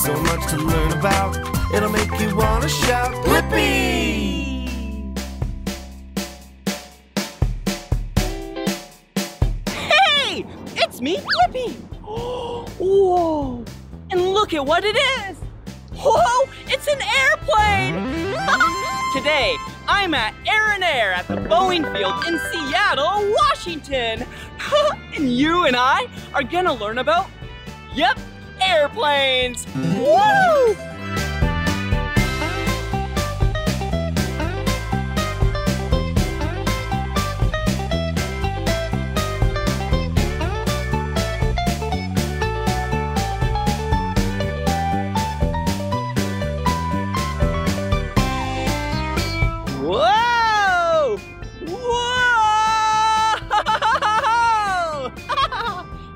so much to learn about. It'll make you want to shout, Blippi! Hey! It's me, Blippi! Whoa! And look at what it is! Whoa! It's an airplane! Today, I'm at Air and Air at the Boeing Field in Seattle, Washington. And you and I are gonna learn about, yep, airplanes. Woo! Whoa! Whoa!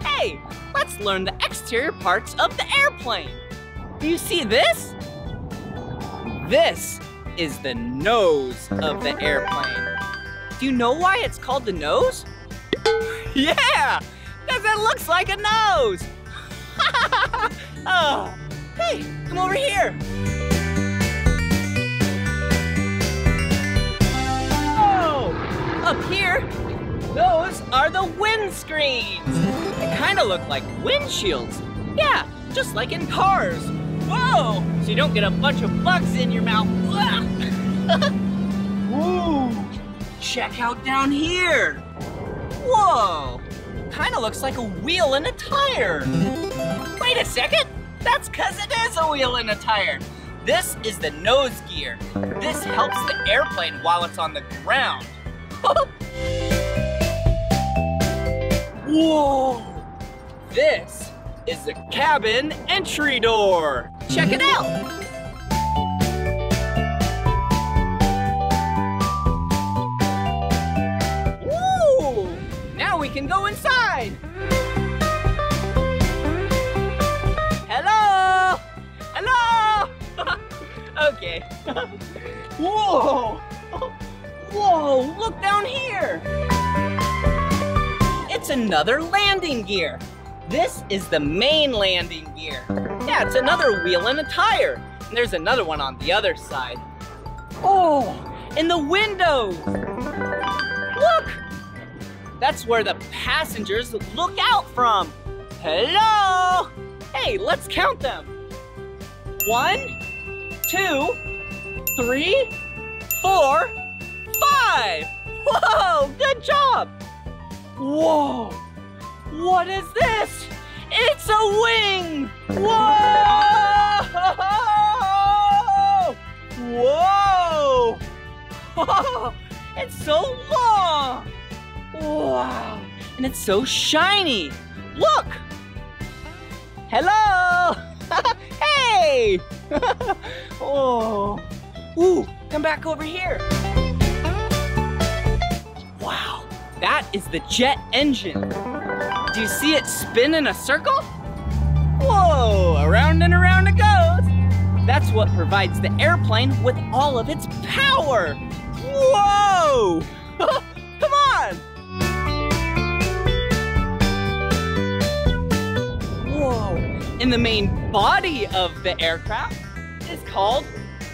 Hey, let's learn the exterior parts of the airplane. Do you see this? This is the nose of the airplane. Do you know why it's called the nose? Yeah, because it looks like a nose. Oh, hey, come over here. Up here, those are the windscreens. They kind of look like windshields. Yeah, just like in cars. Whoa, so you don't get a bunch of bugs in your mouth. Ooh, check out down here. Whoa, kind of looks like a wheel and a tire. Wait a second, that's because it is a wheel and a tire. This is the nose gear. This helps the airplane while it's on the ground. Whoa! This is the cabin entry door. Check it out. Woo! Now we can go inside. Hello? Hello? Okay. Whoa! Whoa, look down here! It's another landing gear. This is the main landing gear. Yeah, it's another wheel and a tire. And there's another one on the other side. Oh, and the windows! Look! That's where the passengers look out from. Hello! Hey, let's count them. 1, 2, 3, 4, 5! Whoa, good job! Whoa, what is this? It's a wing! Whoa! Whoa! Whoa! It's so long! Wow, and it's so shiny! Look! Hello! Hey! Oh! Ooh, come back over here! Wow, that is the jet engine. Do you see it spin in a circle? Whoa, around and around it goes. That's what provides the airplane with all of its power. Whoa, come on. Whoa, and the main body of the aircraft is called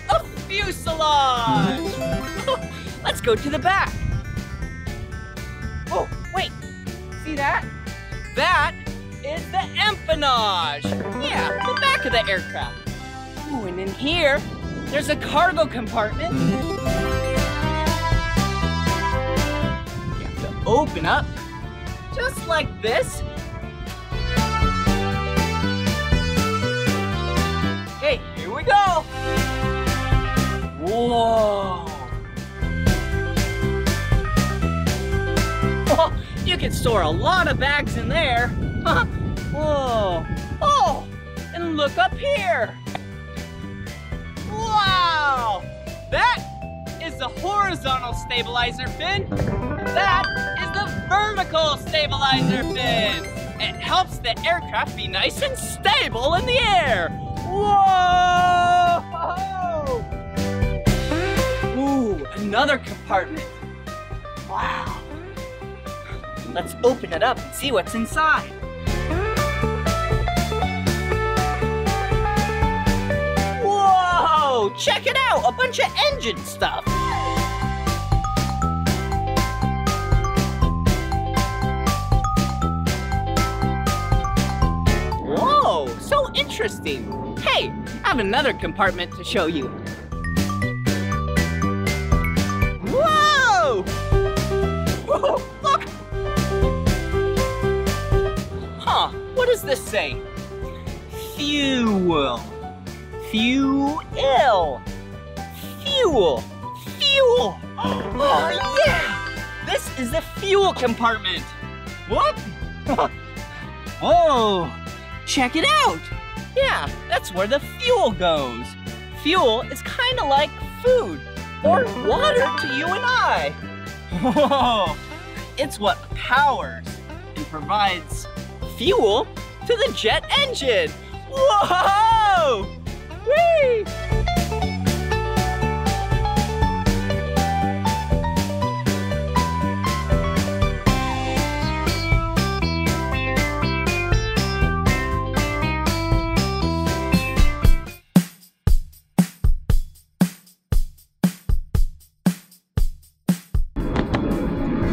a fuselage. Let's go to the back. Oh, wait, see that? That is the empennage. Yeah, the back of the aircraft. Ooh, and in here, there's a cargo compartment. You have to open up, just like this. Okay, here we go. Whoa. Oh, you can store a lot of bags in there. Whoa. Oh, and look up here. Wow. That is the horizontal stabilizer fin. That is the vertical stabilizer fin. It helps the aircraft be nice and stable in the air. Whoa. Ooh, another compartment. Wow. Let's open it up and see what's inside. check it out, a bunch of engine stuff. Whoa, so interesting. Hey, I have another compartment to show you. Whoa! Whoa, look! Huh, what does this say? Fuel. Fuel. Fuel. Fuel. Oh, yeah! This is the fuel compartment. What? Whoa! Check it out! Yeah, that's where the fuel goes. Fuel is kind of like food or water to you and I. Whoa! It's what powers and provides fuel to the jet engine. Whoa! Whee!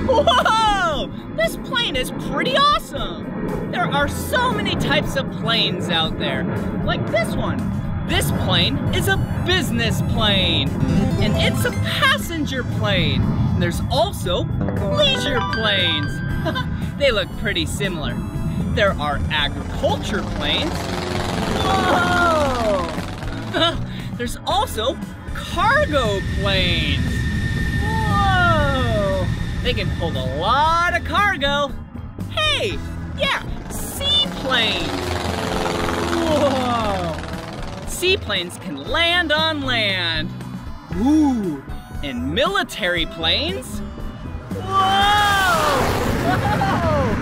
Whoa! This plane is pretty awesome! There are so many types of planes out there, like this one. This plane is a business plane, and it's a passenger plane. And there's also leisure planes. They look pretty similar. There are agriculture planes. Whoa! There's also cargo planes. Whoa! They can hold a lot of cargo. Hey, yeah, seaplanes. Whoa! Seaplanes can land on land. Ooh, and military planes. Whoa! Whoa!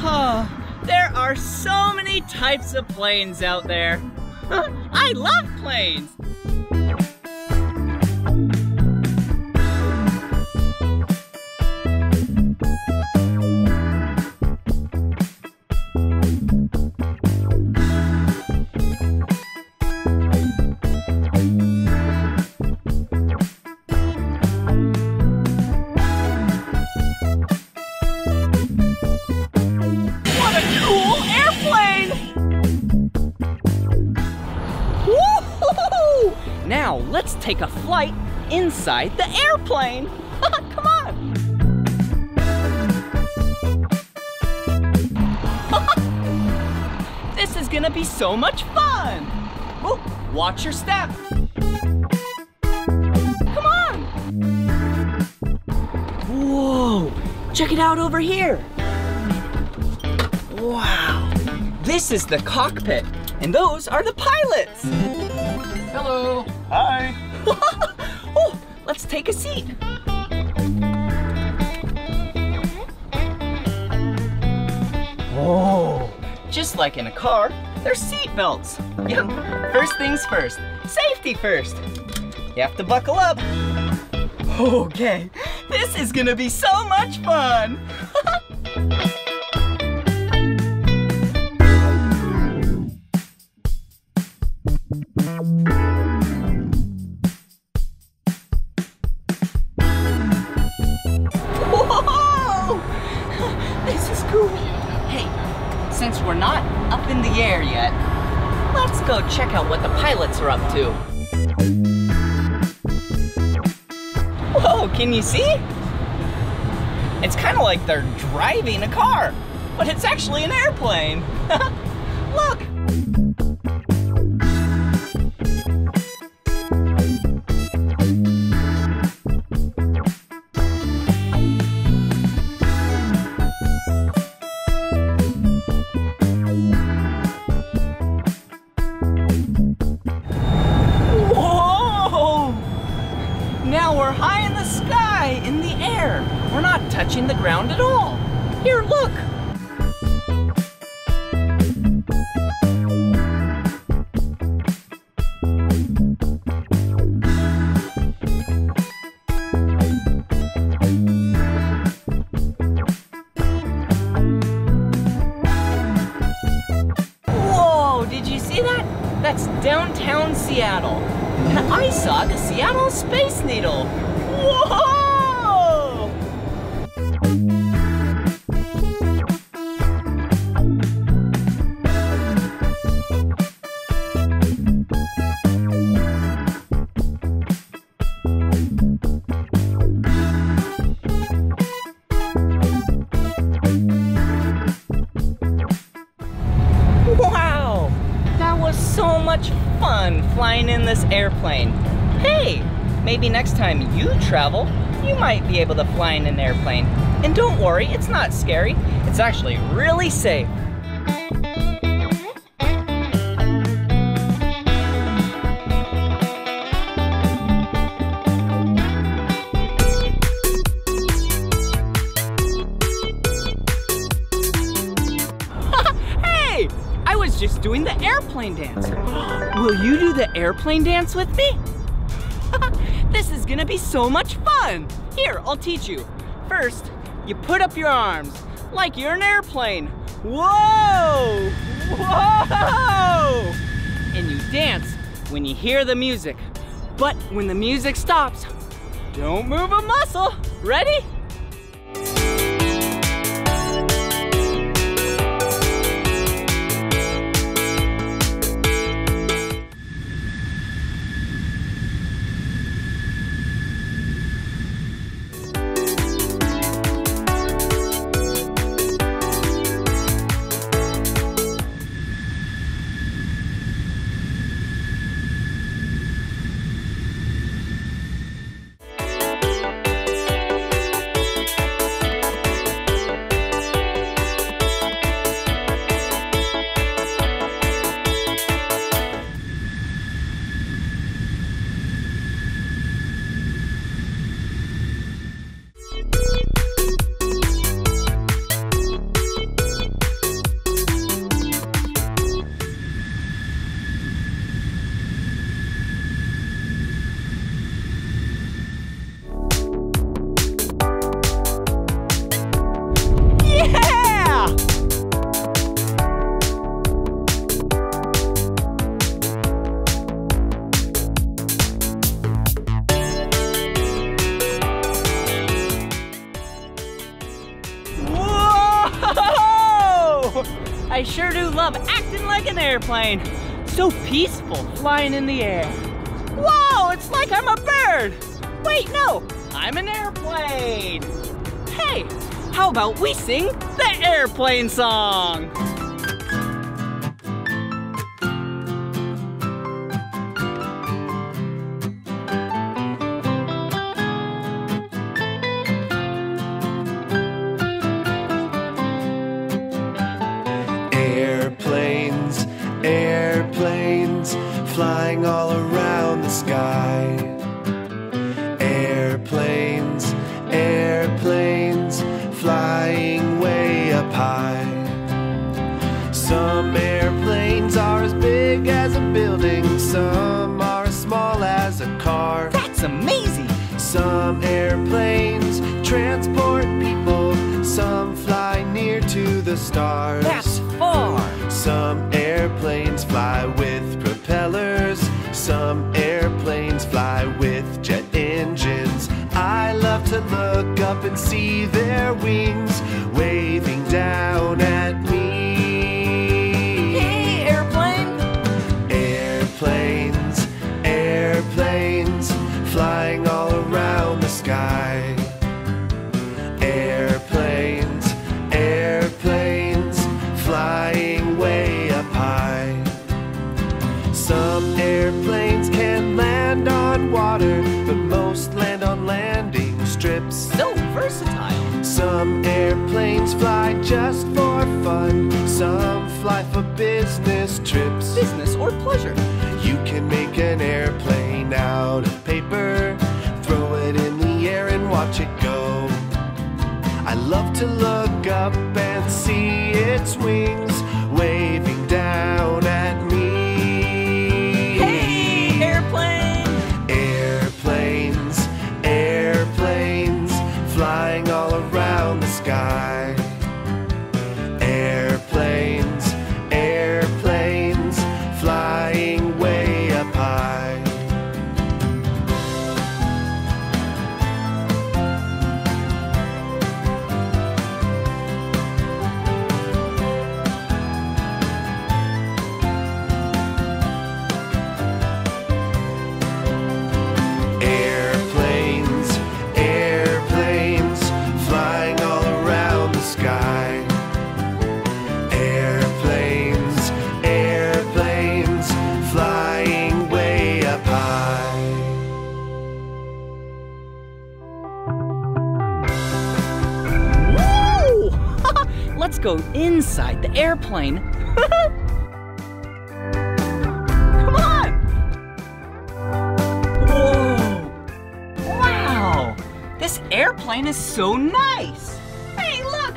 Oh, there are so many types of planes out there. I love planes. Now let's take a flight inside the airplane. Come on. This is gonna be so much fun. Oh, watch your step. Come on. Whoa, check it out over here. Wow, this is the cockpit, and those are the pilots. Hello. Hi. Oh, let's take a seat. Oh, just like in a car, there's seat belts. Yep, first things first, safety first. You have to buckle up. Okay, this is gonna be so much fun. Whoa! This is cool. Hey, since we're not up in the air yet, let's go check out what the pilots are up to. Whoa, can you see? It's kind of like they're driving a car, but it's actually an airplane. Look! Now we're high in the sky, in the air. We're not touching the ground at all. Here, look. Whoa, did you see that? That's downtown Seattle. And I saw the Seattle Space Needle. Whoa! Wow! That was so much fun flying in this airplane. Hey, maybe next time you travel, you might be able to fly in an airplane. And don't worry, it's not scary. It's actually really safe. Hey, I was just doing the airplane dance. Will you do the airplane dance with me? This is gonna be so much fun. Here, I'll teach you. First, you put up your arms like you're an airplane. Whoa! Whoa! And you dance when you hear the music. But when the music stops, don't move a muscle. Ready? I sure do love acting like an airplane. So peaceful flying in the air. Whoa, it's like I'm a bird. Wait, no, I'm an airplane. Hey, how about we sing the airplane song? Airplanes, airplanes, flying all around the sky. Airplanes, airplanes, flying way up high. Some airplanes are as big as a building, some are as small as a car. That's amazing. Some airplanes transport people, some fly near to the stars. That's far. Some airplanes fly with propellers, some airplanes fly with jet engines. I love to look up and see their wings waving down at me. Hey, airplane. Airplanes, airplanes, flying all around the sky. Airplanes, airplanes, flying way up high. Some airplanes can land on water, but most land on landing strips. So versatile. Some airplanes fly just for fun, some fly for business trips. Business or pleasure. You can make an airplane out of paper, throw it in the air and watch it go. I love to look up and see its wings waving down at me. Hey, airplane. Airplanes, airplanes, flying all around the sky. Airplanes, airplanes, flying go inside the airplane. Come on! Whoa! Wow! This airplane is so nice! Hey, look!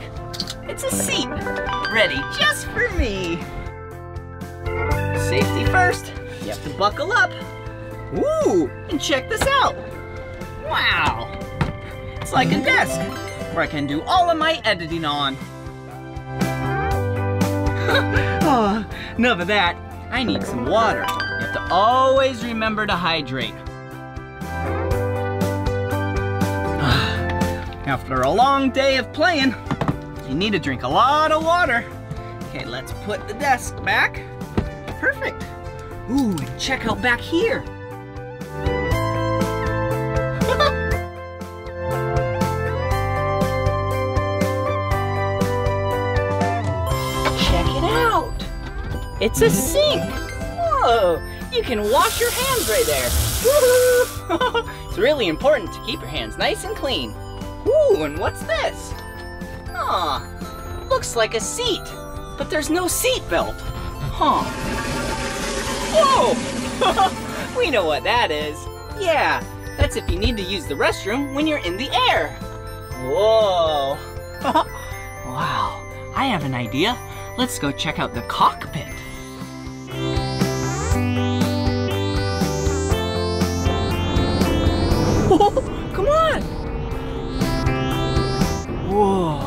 It's a seat, ready just for me. Safety first, you have to buckle up. Ooh, and check this out. Wow! It's like a desk where I can do all of my editing on. Oh, enough of that. I need some water. You have to always remember to hydrate. After a long day of playing, you need to drink a lot of water. Okay, let's put the desk back. Perfect. Ooh, and check out back here. It's a sink! Whoa! You can wash your hands right there! Woo-hoo! It's really important to keep your hands nice and clean. Ooh, and what's this? Aw, looks like a seat, but there's no seat belt. Huh. Whoa! We know what that is. Yeah, that's if you need to use the restroom when you're in the air. Whoa! Wow, I have an idea. Let's go check out the cockpit. Oh, come on! Whoa!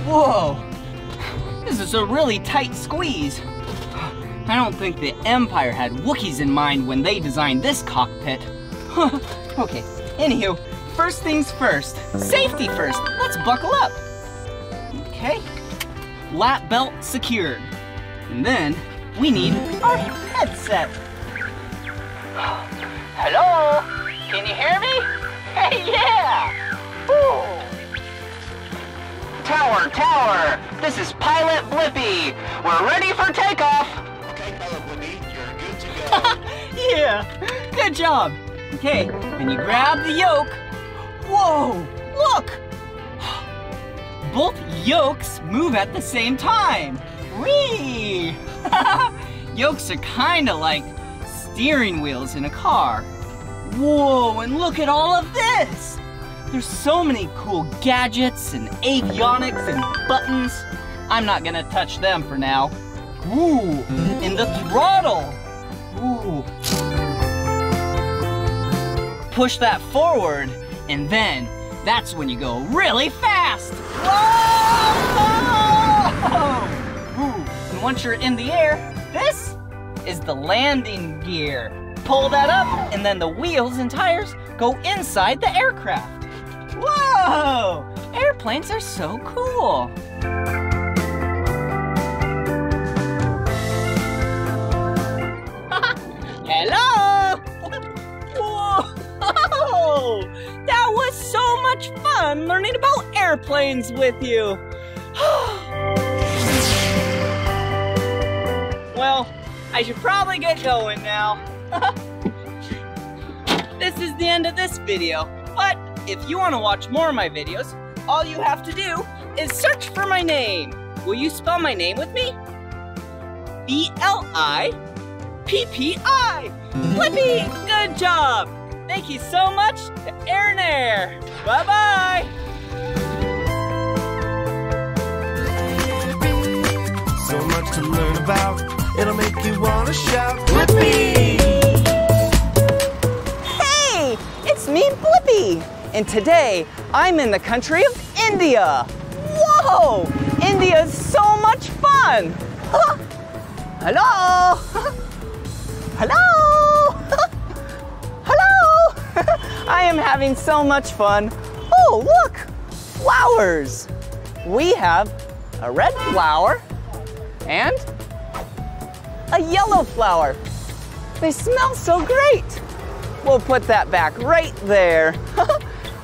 Whoa! This is a really tight squeeze. I don't think the Empire had Wookiees in mind when they designed this cockpit. Okay, anywho, first things first. Safety first. Let's buckle up. Okay. Lap belt secured. And then we need our headset. Hello? Can you hear me? Hey, yeah! Woo! Tower! This is Pilot Blippi. We're ready for takeoff. Okay, Pilot Blippi, you're good to go. Yeah, good job. Okay, then you grab the yoke. Whoa, look! Both yokes move at the same time. Whee! Yokes are kind of like steering wheels in a car. Whoa, and look at all of this! There's so many cool gadgets and avionics and buttons. I'm not gonna touch them for now. Ooh, and the throttle. Ooh. Push that forward, and then that's when you go really fast. Whoa! Ooh. And once you're in the air, this is the landing gear. Pull that up, and then the wheels and tires go inside the aircraft. Whoa! Airplanes are so cool. Hello! Whoa! That was so much fun learning about airplanes with you. Well, I should probably get going now. This is the end of this video, but if you want to watch more of my videos, all you have to do is search for my name. Will you spell my name with me? B-L-I-P-P-I. Blippi, good job. Thank you so much to Air and Air. Bye-bye. So much to learn about, it'll make you want to shout, Blippi! Hey, it's me, Blippi. And today, I'm in the country of India. Whoa, India is so much fun. Hello? Hello? Hello? I am having so much fun. Oh, look, flowers. We have a red flower and a yellow flower. They smell so great. We'll put that back right there.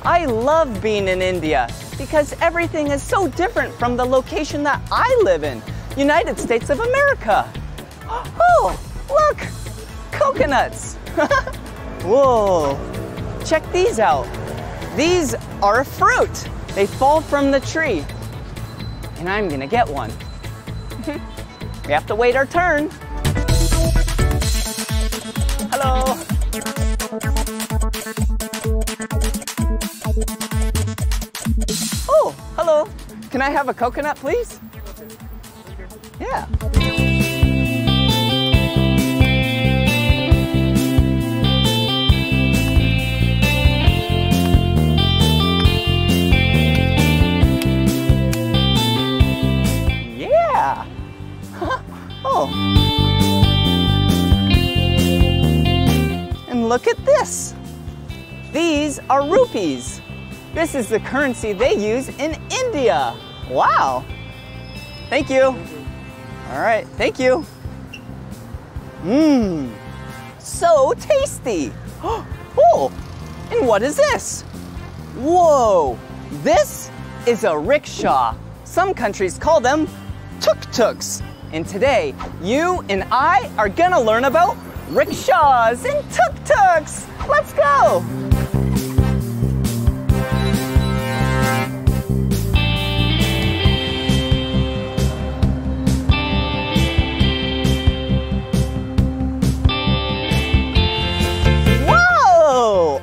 I love being in India because everything is so different from the location that I live in, United States of America. Oh, look, coconuts. Whoa, check these out. These are a fruit. They fall from the tree. And I'm gonna get one. We have to wait our turn. Hello. Oh, hello. Can I have a coconut, please? Yeah. Yeah. Oh. And look at this. These are rupees. This is the currency they use in India. Wow. Thank you. All right, thank you. Mmm, so tasty. Oh, and what is this? Whoa, this is a rickshaw. Some countries call them tuk-tuks. And today, you and I are gonna learn about rickshaws and tuk-tuks. Let's go.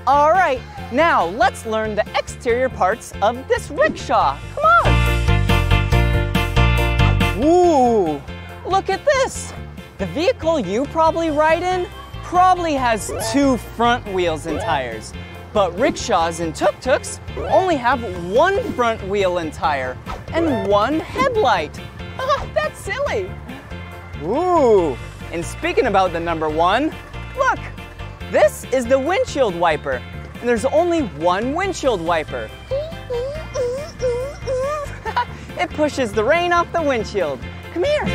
All right, now let's learn the exterior parts of this rickshaw. Come on. Ooh, look at this. The vehicle you probably ride in probably has 2 front wheels and tires. But rickshaws and tuk-tuks only have 1 front wheel and tire and 1 headlight. That's silly. Ooh, and speaking about the number 1, look. This is the windshield wiper, and there's only 1 windshield wiper. It pushes the rain off the windshield. Come here.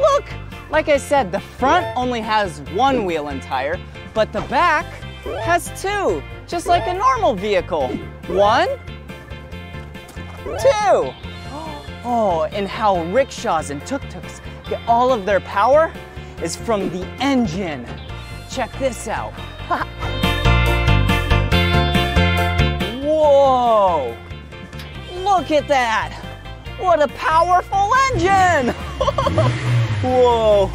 Look, like I said, the front only has 1 wheel and tire, but the back has 2, just like a normal vehicle. 1, 2. Oh, and how rickshaws and tuk-tuks get all of their power is from the engine. Check this out. Whoa! Look at that! What a powerful engine! Whoa!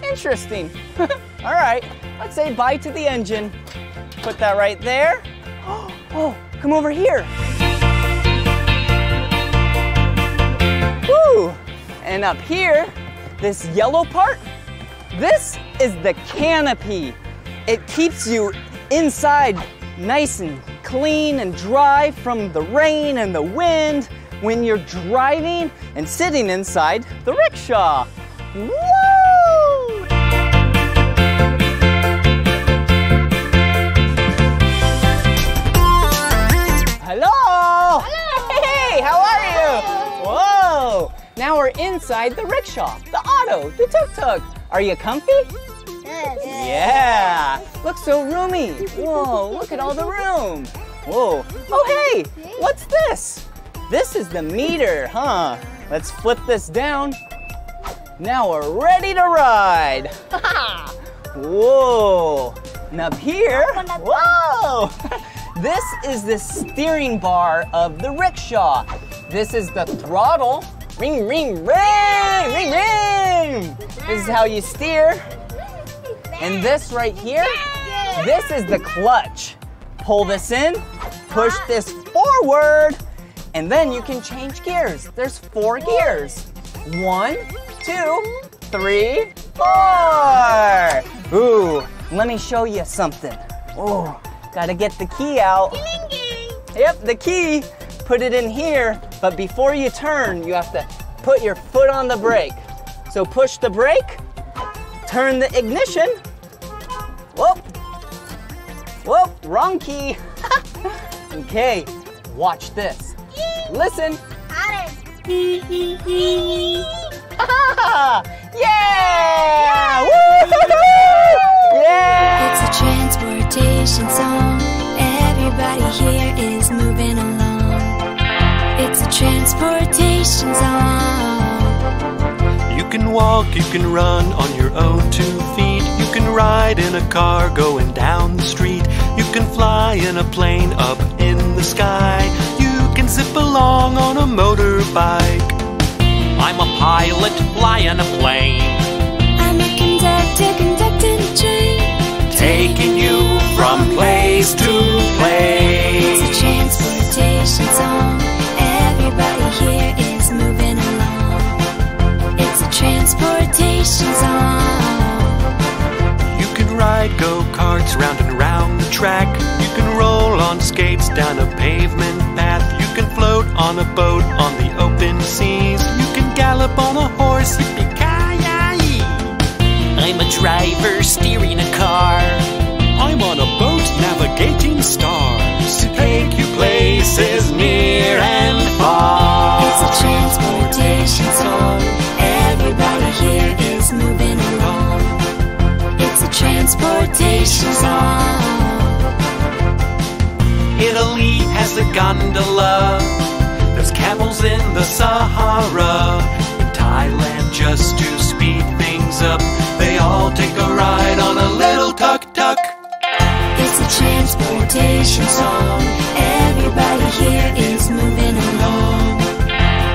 Interesting. All right, let's say bye to the engine. Put that right there. Oh, come over here. Woo! And up here, this yellow part, this is the canopy. It keeps you inside nice and clean and dry from the rain and the wind when you're driving and sitting inside the rickshaw. Woo! Hello! Hey, how are you? Whoa! Now we're inside the rickshaw, the auto, the tuk-tuk. Are you comfy? Yes. Yeah! Looks so roomy. Whoa, look at all the room. Whoa. Oh, hey! What's this? This is the meter, huh? Let's flip this down. Now we're ready to ride. Whoa! And up here, whoa! This is the steering bar of the rickshaw. This is the throttle. Ring, ring, ring, ring, ring. This is how you steer. And this right here, this is the clutch. Pull this in, push this forward, and then you can change gears. There's 4 gears. 1, 2, 3, 4. Ooh, let me show you something. Oh, gotta get the key out. Yep, the key. Put it in here, but before you turn, you have to put your foot on the brake. So push the brake, turn the ignition. Whoop, whoop, wrong key. Okay, watch this. Listen. Yeah! Woo-hoo-hoo! Yeah! It's a transportation song. Everybody here is moving along. It's a transportation song. can walk, you can run on your own 2 feet. You can ride in a car going down the street. You can fly in a plane up in the sky. You can zip along on a motorbike. I'm a pilot flying a plane, I'm a conductor conducting a train. taking you from place to place. It's a transportation song. Everybody here is moving along. It's a transportation song. You can ride go-karts round and round the track. You can roll on skates down a pavement path. You can float on a boat on the open seas. You can gallop on a horse, yippee-ki-yay! I'm a driver steering a car, I'm on a boat navigating stars to take you places near and far. It's a transportation song. Everybody here is moving along. It's a transportation song. Italy has a gondola. There's camels in the Sahara. In Thailand, just to speed things up, they all take a ride on a little tuk-tuk. It's a transportation song. Everybody here is moving along.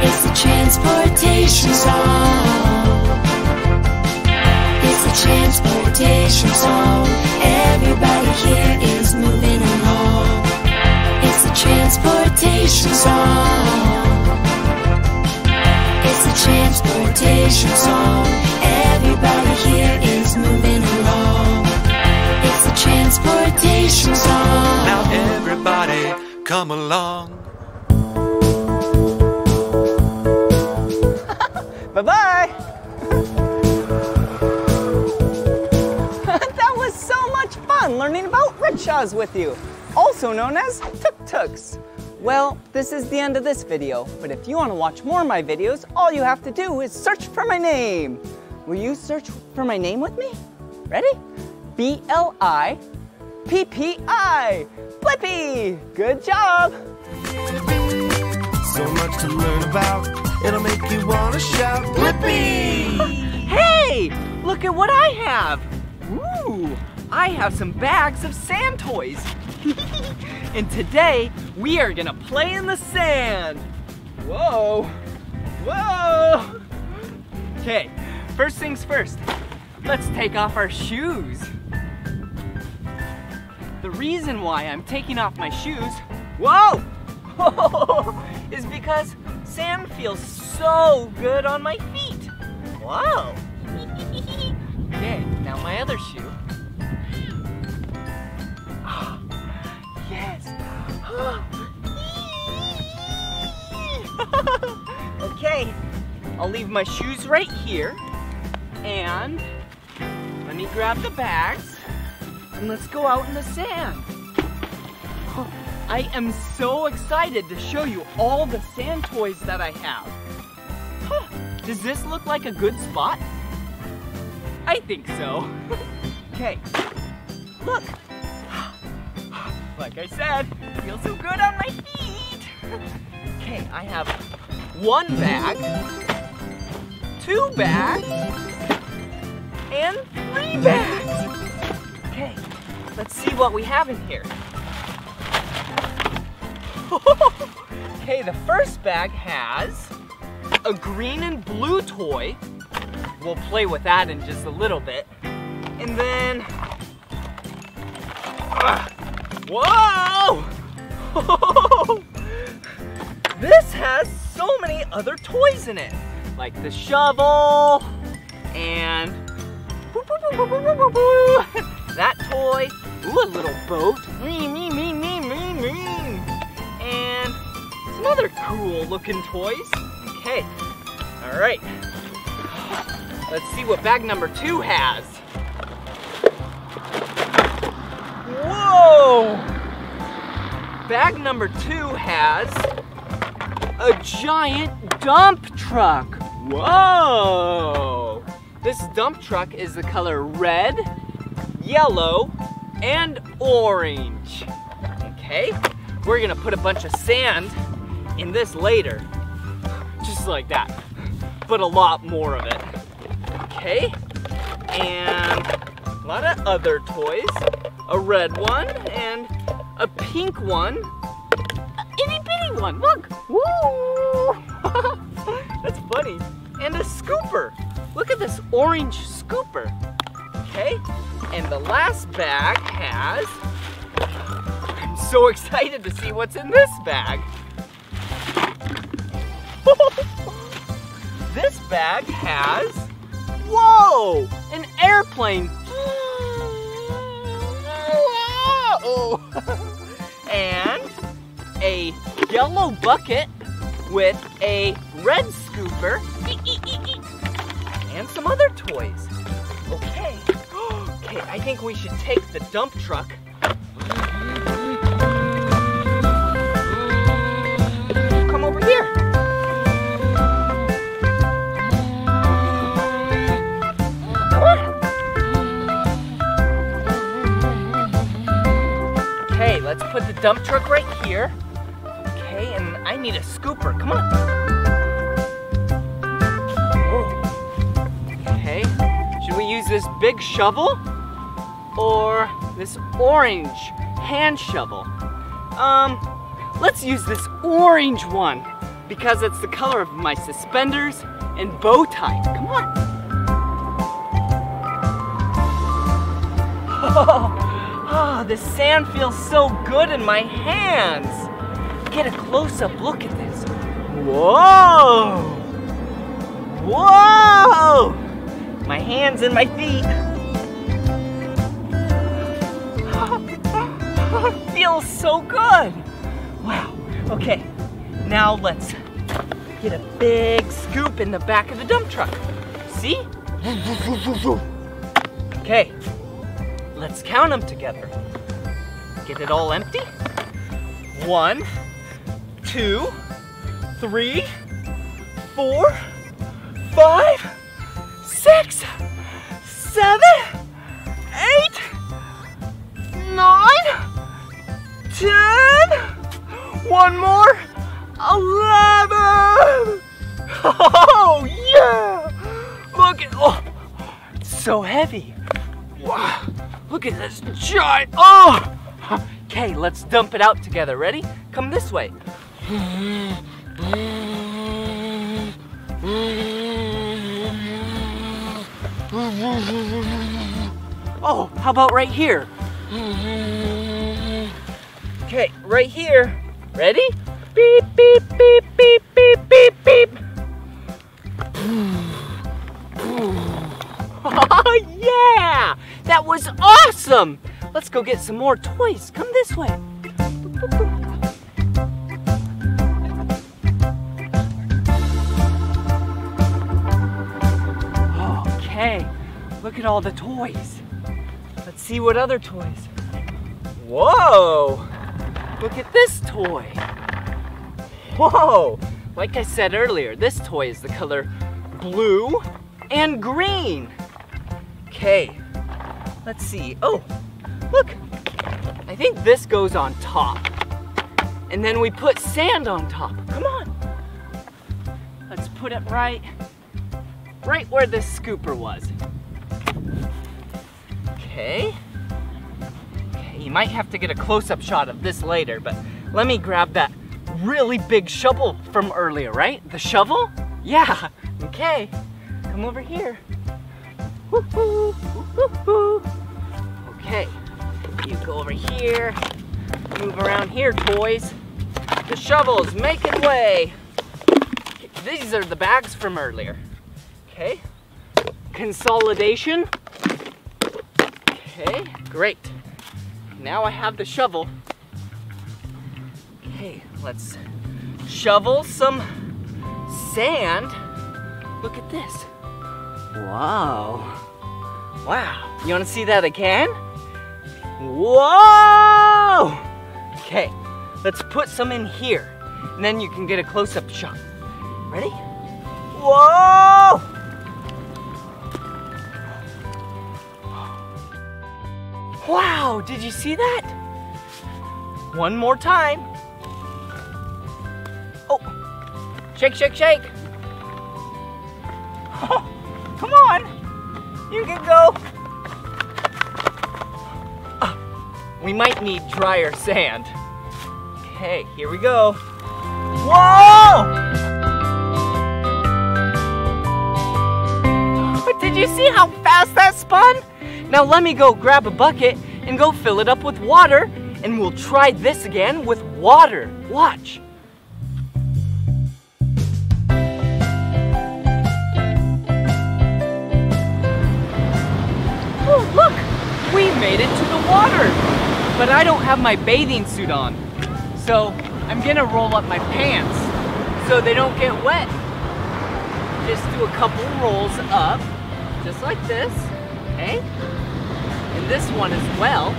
It's a transportation song. It's a transportation song. Everybody here is moving along. It's a transportation song. It's a transportation song. Everybody here is moving along. It's a transportation song. Now everybody, come along. Bye-bye. That was so much fun learning about rickshaws with you, also known as tuk-tuks. Well, this is the end of this video, but if you want to watch more of my videos, all you have to do is search for my name. Will you search for my name with me? Ready? B-L-I-P-P-I. Blippi! Good job! So much to learn about, it'll make you want to shout, Blippi! Hey! Look at what I have! Ooh! I have some bags of sand toys. And today, we are gonna play in the sand. Whoa! Whoa! Okay, first things first. Let's take off our shoes. The reason why I'm taking off my shoes, whoa! is because sand feels so good on my feet. Whoa! Okay, now my other shoe. Yes. Okay, I'll leave my shoes right here. And let me grab the bags and let's go out in the sand. I am so excited to show you all the sand toys that I have. Does this look like a good spot? I think so. Okay, look. Like I said, feels so good on my feet. Okay, I have 1 bag, 2 bags, and 3 bags. Okay, let's see what we have in here. Okay, the first bag has a green and blue toy. We'll play with that in just a little bit. And then, whoa! This has so many other toys in it, like the shovel and that toy. Ooh, a little boat. And some other cool looking toys. Okay, all right. Let's see what bag number 2 has. Whoa! Bag number 2 has a giant dump truck. Whoa! This dump truck is the color red, yellow, and orange. Okay, we're gonna put a bunch of sand in this later. Just like that, but a lot more of it. Okay, and a lot of other toys. A red one and a pink one. An itty bitty one, look. Woo! That's funny. And a scooper. Look at this orange scooper. Okay, and the last bag has, I'm so excited to see what's in this bag. This bag has, whoa, an airplane. Whoa. And a yellow bucket with a red scooper and some other toys. Okay, okay, I think we should take the dump truck. Come over here. Come on. Okay, let's put the dump truck right here. Okay, and I need a scooper, come on. Okay, should we use this big shovel or this orange hand shovel? Let's use this orange one because it's the color of my suspenders and bow tie. Come on. Oh, the sand feels so good in my hands. Get a close-up look at this. Whoa! Whoa! My hands and my feet. Feels so good. Wow. Okay, now let's get a big scoop in the back of the dump truck. See? Okay, let's count them together. Get it all empty. 1, 2, 3, 4, 5, 6, 7, 8, 9, 10, one more, 11. Oh yeah! Look at, oh, it's so heavy. Wow, look at this giant, oh! Okay, let's dump it out together. Ready? Come this way. Oh, how about right here? Okay, right here. Ready? Beep, beep, beep, beep, beep, beep, beep. Oh, yeah! That was awesome! Let's go get some more toys. Come this way. Okay, look at all the toys. Let's see what other toys. Whoa! Look at this toy. Whoa! Like I said earlier, this toy is the color blue and green. Okay, let's see. Oh, look. I think this goes on top. And then we put sand on top. Come on. Let's put it right where the scooper was. Okay. Okay, you might have to get a close-up shot of this later, but let me grab that really big shovel from earlier, right? The shovel? Yeah, okay. Come over here. Woo-hoo, woo-hoo. Okay, you go over here. Move around here, toys. The shovel's making way. These are the bags from earlier. Okay, consolidation. Okay, great. Now I have the shovel. Okay, let's shovel some sand. Look at this. Wow. Wow, you wanna see that again? Whoa! Okay, let's put some in here, and then you can get a close-up shot. Ready? Whoa! Wow, did you see that? One more time. Oh, shake, shake, shake. Oh, come on. You can go. We might need drier sand. Okay, here we go. Whoa! Did you see how fast that spun? Now let me go grab a bucket and go fill it up with water, and we'll try this again with water. Watch. Oh, look! We made it to the water! But I don't have my bathing suit on. So I'm gonna roll up my pants so they don't get wet. Just do a couple rolls up, just like this, okay? And this one as well.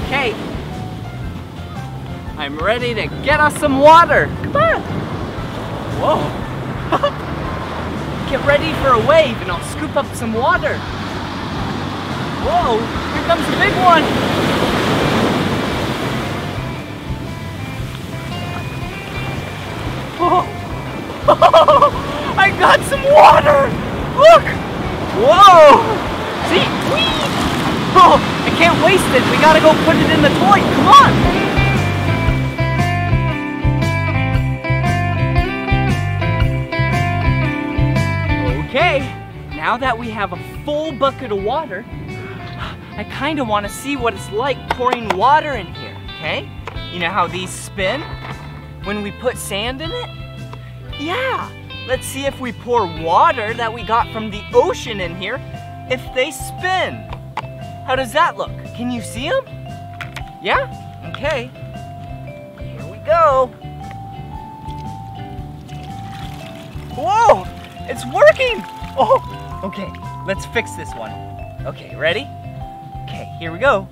Okay. I'm ready to get us some water. Come on. Whoa. Get ready for a wave and I'll scoop up some water. Whoa, here comes the big one. Oh. I got some water. Look. Whoa. See? Whee. Oh, I can't waste it. We gotta go put it in the toy. Come on. Okay, now that we have a full bucket of water, I kind of want to see what it's like pouring water in here, okay? You know how these spin when we put sand in it? Yeah, let's see if we pour water that we got from the ocean in here, if they spin. How does that look? Can you see them? Yeah? Okay. Here we go. Whoa! It's working! Oh, okay, let's fix this one. Okay, ready? Okay, here we go.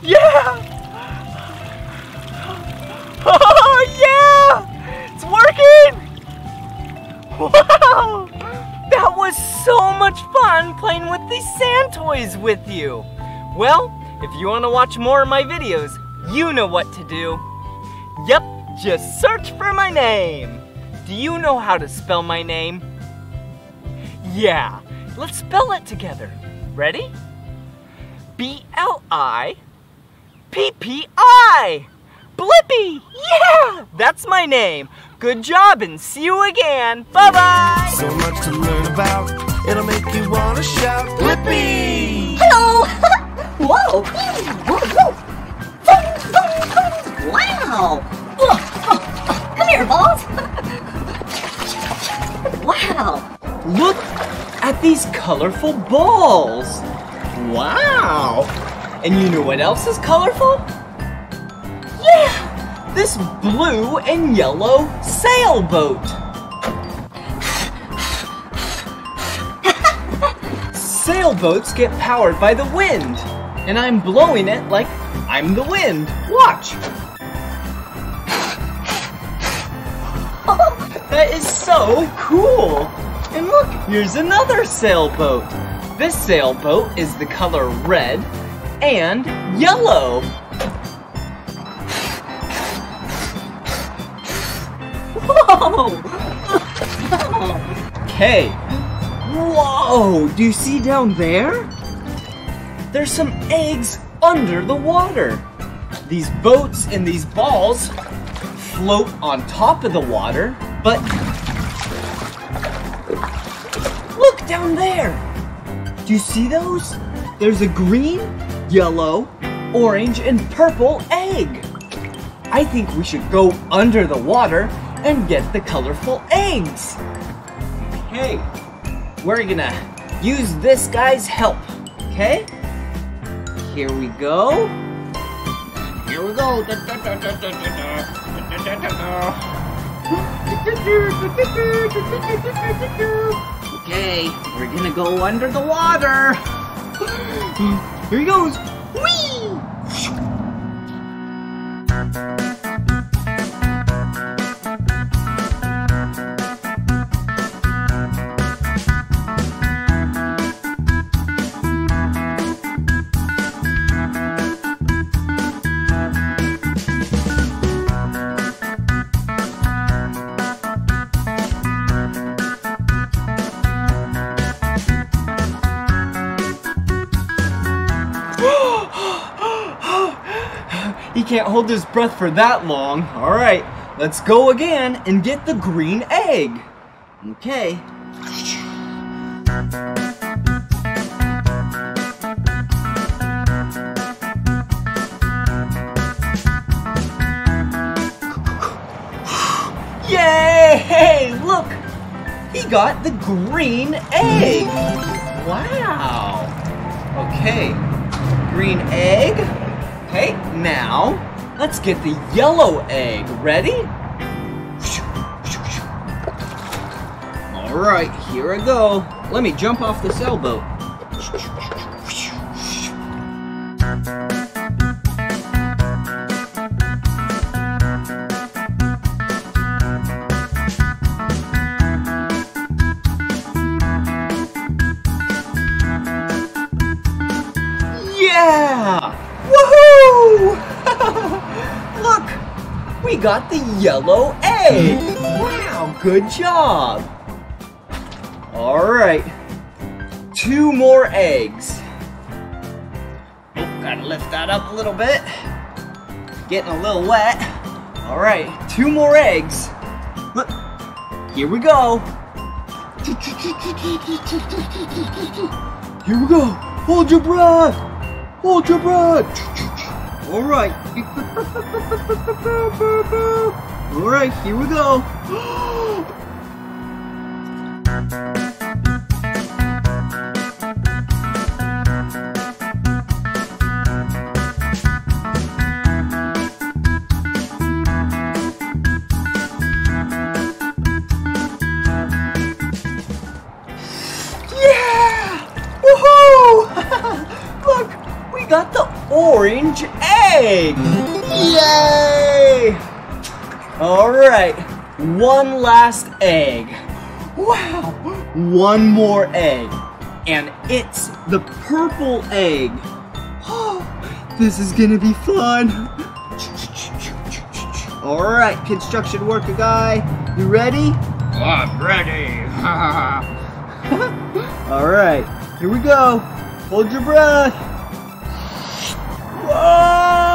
Yeah! Oh, yeah! It's working! Wow! That was so much fun playing with these sand toys with you. Well, if you want to watch more of my videos, you know what to do. Yep, just search for my name. Do you know how to spell my name? Yeah, let's spell it together. Ready? B-L-I-P-P-I. Blippi! Yeah, that's my name. Good job and see you again. Bye-bye. So much to learn about, it'll make you want to shout, Blippi! Hello! Whoa! Whoa! Wow! Come here, balls! Wow! Look at these colorful balls. Wow! And you know what else is colorful? Yeah! This blue and yellow sailboat. Sailboats get powered by the wind, and I'm blowing it like I'm the wind. Watch! That is so cool! And look, here's another sailboat. This sailboat is the color red and yellow. Whoa! Okay. Whoa! Do you see down there? There's some eggs under the water. These boats and these balls float on top of the water, but look down there. Do you see those? There's a green, yellow, orange, and purple egg. I think we should go under the water and get the colorful eggs. Okay, we're gonna use this guy's help, okay? Here we go. Here we go. Okay, we're gonna go under the water. Here he goes. Whee! can't hold his breath for that long. All right, let's go again and get the green egg. Okay. Yay! Look! He got the green egg! Wow! Okay, green egg. Okay, now let's get the yellow egg. Ready? All right, here I go. Let me jump off the sailboat. Yeah! Woohoo! Look, we got the yellow egg. Wow, good job. All right, 2 more eggs. Oh, gotta lift that up a little bit. Getting a little wet. All right, 2 more eggs. Look, here we go. Here we go. Hold your breath. Hold your breath. All right. All right, here we go. Got the orange egg! Yay! All right, 1 last egg. Wow, 1 more egg. And it's the purple egg. Oh, this is gonna be fun. All right, construction worker guy, you ready? I'm ready. All right, here we go. Hold your breath. Whoa!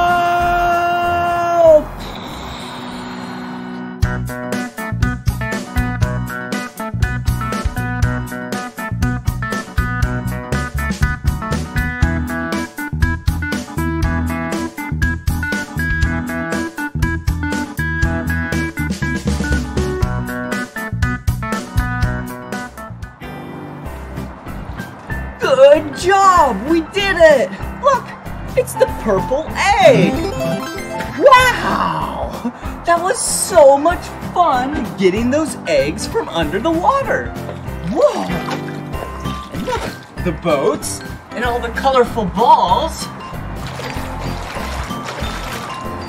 Good job! We did it! Look! It's the purple egg! Wow! That was so much fun getting those eggs from under the water! Whoa! And look, the boats and all the colorful balls.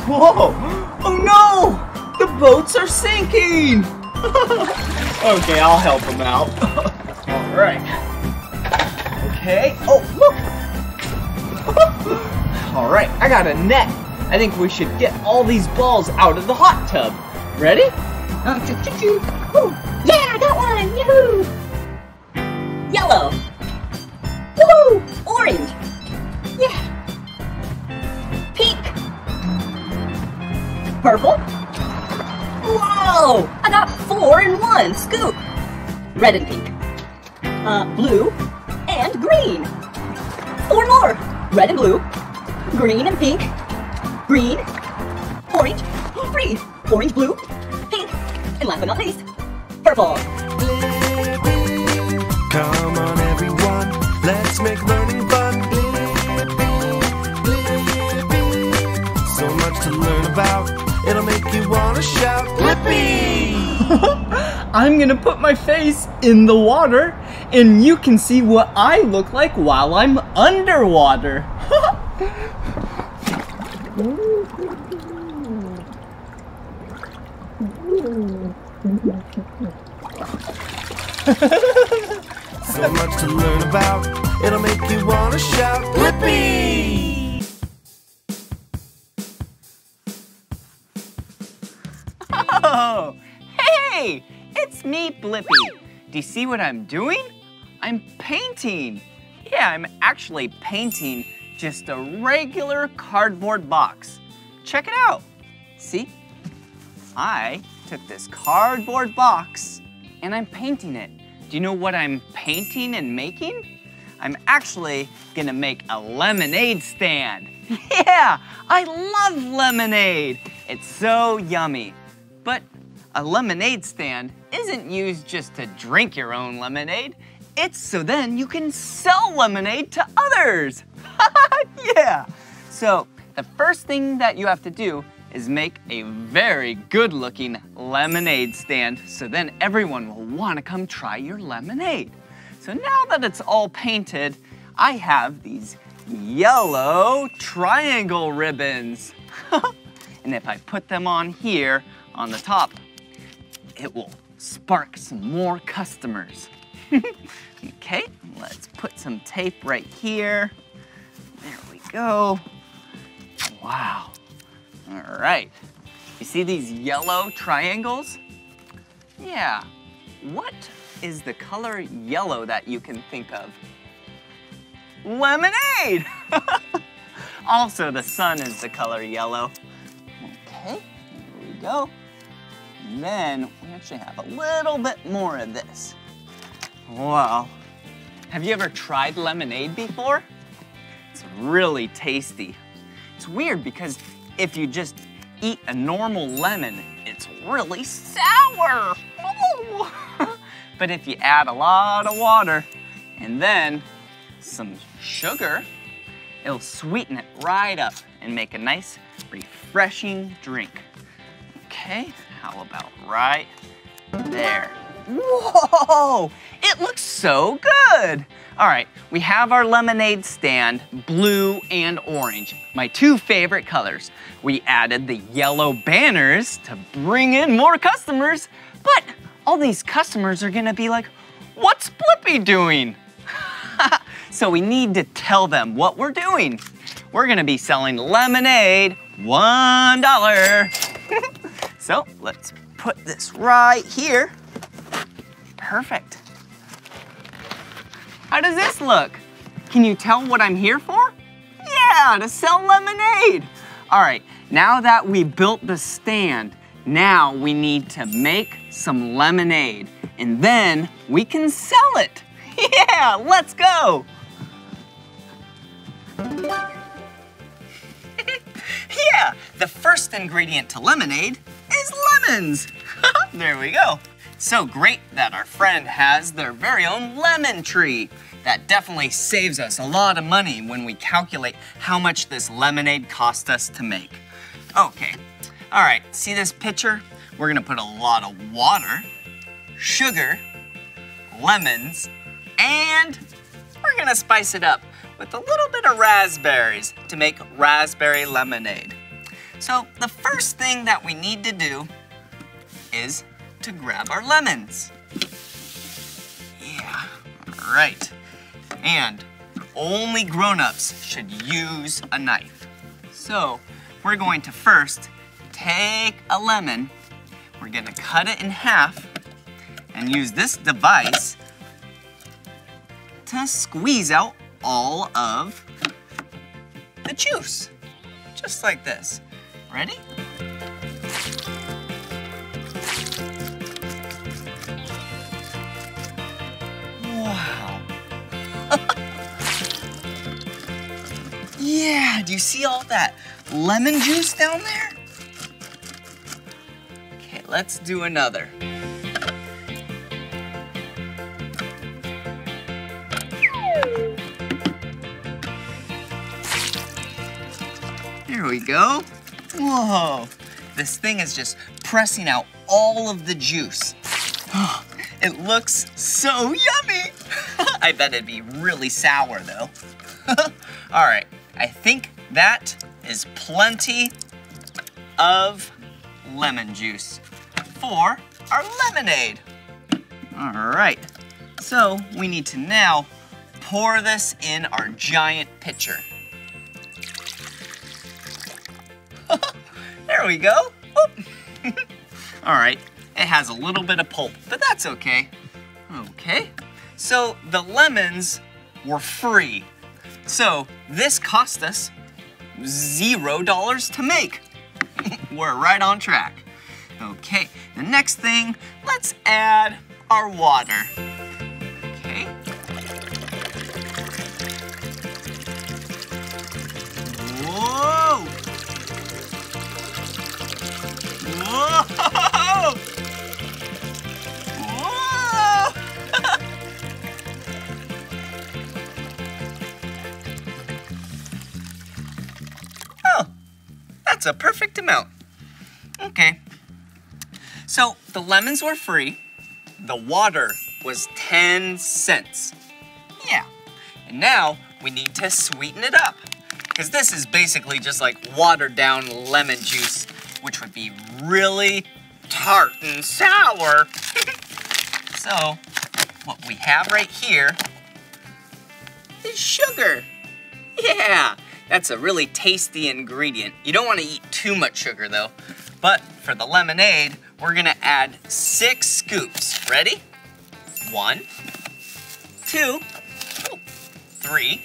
Whoa! Oh no! The boats are sinking! Okay, I'll help them out. All right. Okay. Oh, look! All right, I got a net. I think we should get all these balls out of the hot tub. Ready? Yeah, I got one! Yahoo! Yellow. Woohoo! Orange. Yeah. Pink. Purple. Whoa! I got 4 in 1 scoop. Red and pink. Blue and green. 4 more. Red and blue. Green and pink. Green. Orange. Green. Orange, blue. Pink. And last but not least, purple. Come on everyone, let's make learning fun. So much to learn about, it'll make you want to shout, Blippi! I'm gonna put my face in the water and you can see what I look like while I'm underwater. So much to learn about, it'll make you want to shout, Blippi! Oh, hey, it's me, Blippi. Do you see what I'm doing? I'm painting. Yeah, I'm actually painting just a regular cardboard box. check it out. See? I took this cardboard box and I'm painting it. Do you know what I'm painting and making? I'm actually gonna make a lemonade stand. Yeah, I love lemonade. It's so yummy. But a lemonade stand isn't used just to drink your own lemonade. It's so then you can sell lemonade to others. Yeah. So the first thing that you have to do is make a very good-looking lemonade stand so then everyone will want to come try your lemonade. So now that it's all painted, I have these yellow triangle ribbons. And if I put them on here on the top, it will spark some more customers. Okay, let's put some tape right here. There we go. Wow. All right. You see these yellow triangles? Yeah. What is the color yellow that you can think of? Lemonade! Also, the sun is the color yellow. Okay, here we go. And then we actually have a little bit more of this. Wow. Have you ever tried lemonade before? It's really tasty. It's weird because if you just eat a normal lemon, it's really sour. Oh. But if you add a lot of water and then some sugar, it'll sweeten it right up and make a nice, refreshing drink. Okay, how about right there? Whoa, it looks so good. All right, we have our lemonade stand, blue and orange, my two favorite colors. We added the yellow banners to bring in more customers, but all these customers are gonna be like, what's Blippi doing? So we need to tell them what we're doing. We're gonna be selling lemonade, $1. So let's put this right here. Perfect. How does this look? Can you tell what I'm here for? Yeah, to sell lemonade. All right, now that we built the stand, now we need to make some lemonade and then we can sell it. Yeah, let's go. Yeah, the first ingredient to lemonade is lemons. There we go. So great that our friend has their very own lemon tree. That definitely saves us a lot of money when we calculate how much this lemonade cost us to make. Okay, all right, see this pitcher? We're gonna put a lot of water, sugar, lemons, and we're gonna spice it up with a little bit of raspberries to make raspberry lemonade. So the first thing that we need to do is to grab our lemons. Yeah, all right. And only grown-ups should use a knife. So we're going to first take a lemon, we're gonna cut it in half and use this device to squeeze out all of the juice, just like this. Ready? Wow. Yeah, do you see all that lemon juice down there? Okay, let's do another. There we go. Whoa, this thing is just pressing out all of the juice. It looks so yummy. I bet it'd be really sour though. All right, I think that is plenty of lemon juice for our lemonade. All right, so we need to now pour this in our giant pitcher. There we go. All right, it has a little bit of pulp, but that's okay. Okay, so the lemons were free. So this cost us $0 to make. We're right on track. Okay, the next thing, let's add our water. Okay. Whoa! Whoa! Whoa! Oh, that's a perfect amount. Okay. So the lemons were free. The water was 10 cents. Yeah. And now we need to sweeten it up, because this is basically just like watered down lemon juice, which would be really tart and sour. So what we have right here is sugar. Yeah, that's a really tasty ingredient. You don't want to eat too much sugar though. But for the lemonade, we're gonna add 6 scoops. Ready? 1, 2, 3,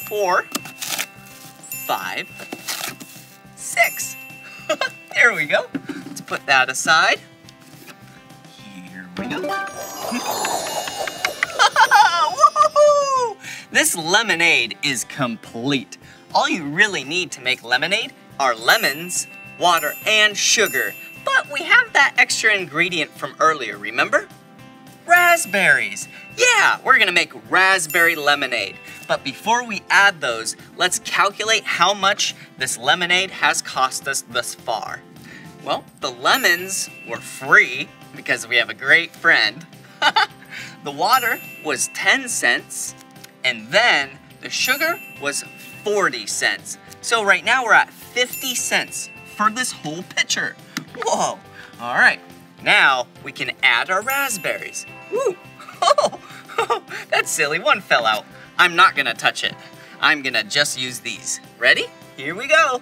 4, 5, 6. There we go. Let's put that aside. Here we go. Woohoo! This lemonade is complete. All you really need to make lemonade are lemons, water, and sugar. But we have that extra ingredient from earlier, remember? Raspberries. Yeah, we're gonna make raspberry lemonade. But before we add those, let's calculate how much this lemonade has cost us thus far. Well, the lemons were free because we have a great friend. The water was 10 cents, and then the sugar was 40 cents. So right now we're at 50 cents for this whole pitcher. Whoa, all right. Now we can add our raspberries. Woo, oh, that's silly, one fell out. I'm not gonna touch it. I'm gonna just use these. Ready? Here we go.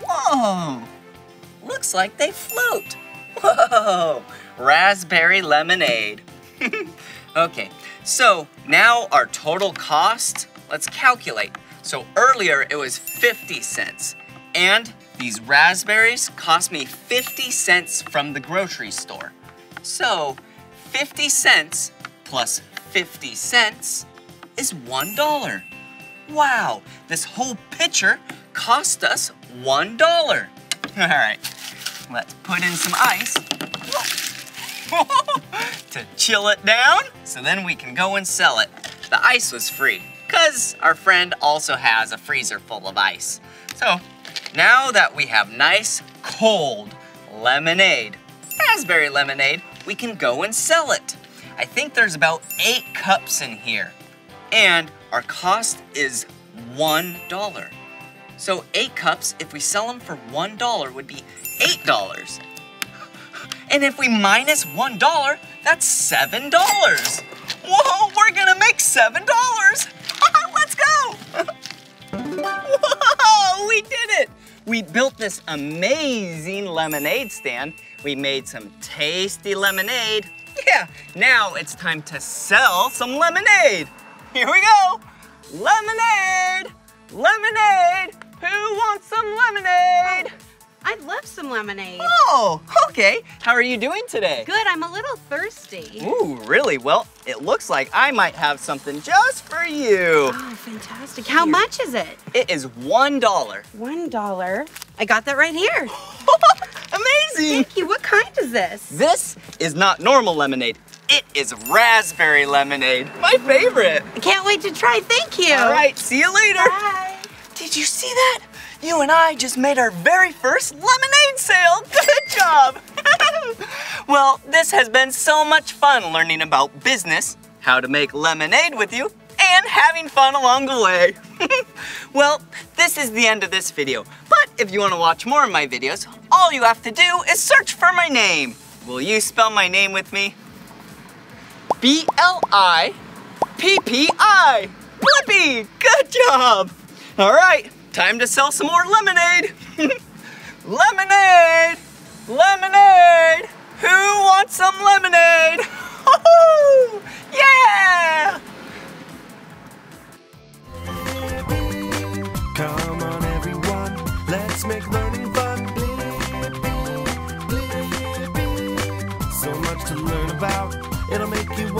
Whoa, looks like they float. Whoa, raspberry lemonade. Okay, so now our total cost, let's calculate. So earlier it was 50 cents, and these raspberries cost me 50 cents from the grocery store. So 50 cents plus 50 cents is $1. Wow, this whole pitcher cost us $1. All right, let's put in some ice to chill it down, so then we can go and sell it. The ice was free, because our friend also has a freezer full of ice. So now that we have nice, cold lemonade, raspberry lemonade, we can go and sell it. I think there's about 8 cups in here, and our cost is $1. So 8 cups, if we sell them for $1, would be $8. And if we minus $1, that's $7. Whoa, we're gonna make $7. Let's go. Whoa, we did it. We built this amazing lemonade stand. We made some tasty lemonade. Yeah, now it's time to sell some lemonade. Here we go. Lemonade, lemonade. Who wants some lemonade? I'd love some lemonade. Oh, okay. How are you doing today? Good, I'm a little thirsty. Ooh, really? Well, it looks like I might have something just for you. Oh, fantastic. How much is it? It is $1. $1. I got that right here. Amazing. Thank you. What kind is this? This is not normal lemonade. It is raspberry lemonade. My favorite. I can't wait to try. Thank you. All right, see you later. Bye. Did you see that? You and I just made our very first lemonade sale. Good job. Well, this has been so much fun learning about business, how to make lemonade with you, and having fun along the way. Well, this is the end of this video. But if you want to watch more of my videos, all you have to do is search for my name. Will you spell my name with me? B-L-I-P-P-I. Blippi. Good job. All right. Time to sell some more lemonade. Lemonade! Lemonade! Who wants some lemonade? Woohoo! Yeah! Come on everyone, to learn about. It'll make you